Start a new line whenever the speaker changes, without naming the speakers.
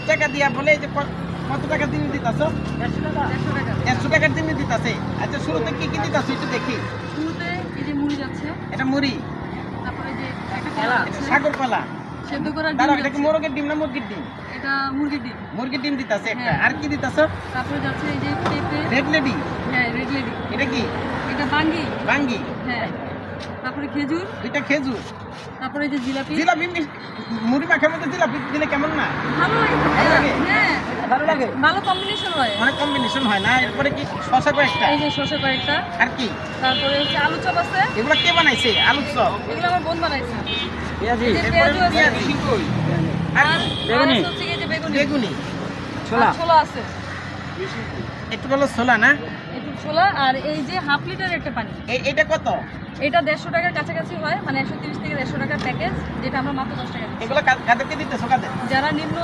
টাকা দিয়া বলে এই যে কত টাকা দিন দিতাছো? 150 টাকার দিন দিতাছে। আচ্ছা শুরুতে কি কি দিতাছো একটু দেখি।
শুরুতে এই যে মুড়ি যাচ্ছে,
এটা মুড়ি,
তারপরে যে একটা কলা
এটা
আছে,
সাগর কলা।
সেদ্ধ করার ডিম
দাঁড়াও, এটা কি
যাচ্ছে,
মোরগের ডিম না মুরগির ডিম?
এটা মুরগির ডিম।
মুরগির ডিম দিতাছে একটা।
হ্যাঁ।
আর কি দিতাছো?
তারপরে যাচ্ছে এই যে পেঁপে,
রেড লেডি,
হ্যাঁ রেড লেডি,
এটা কি?
এটা বাঙ্গি,
বাঙ্গি,
হ্যাঁ। তারপরে খেজুর,
দুইটা খেজুর,
তারপরে এই যে জিলাপি।
জিলাপি। মুড়ি মাখার মধ্যে জিলাপি দিলে কেমন না?
ভালো লাগে,
ভালো লাগে?
হ্যাঁ
ভালো লাগে,
ভালো কম্বিনেশন হয়।
অনেক কম্বিনেশন হয় না? এরপরে কি শসা কয়েকটা,
এই যে শসা কয়েকটা,
আর কি?
তারপরে হচ্ছে আলু চপ আছে,
এগুলো কে বানাইছে? আলুর চপ,
এগুলো আমার বোন বানাইছে।
পেঁয়াজি,
এই যে
এরপরে
পেঁয়াজু আছে,
পেঁয়াজি, আর
আর
বেগুনি।
আর হচ্ছে এই যে বেগুনি,
বেগুনি,
ছোলা।
আর ছোলা আছে,
একটু বলো ছোলা না?
একটু ছোলা, আর এই যে হাফ লিটার একটা পানি।
এটা কত?
এটা 150 টাকার কাছাকাছি হয়, মানে 130 থেকে 150 টাকার প্যাকেজ, যেটা আমরা মাত্র 10 টাকা দিচ্ছি।
এগুলো কাদেরকে দিতেছো? কাদের?
যারা নিম্ন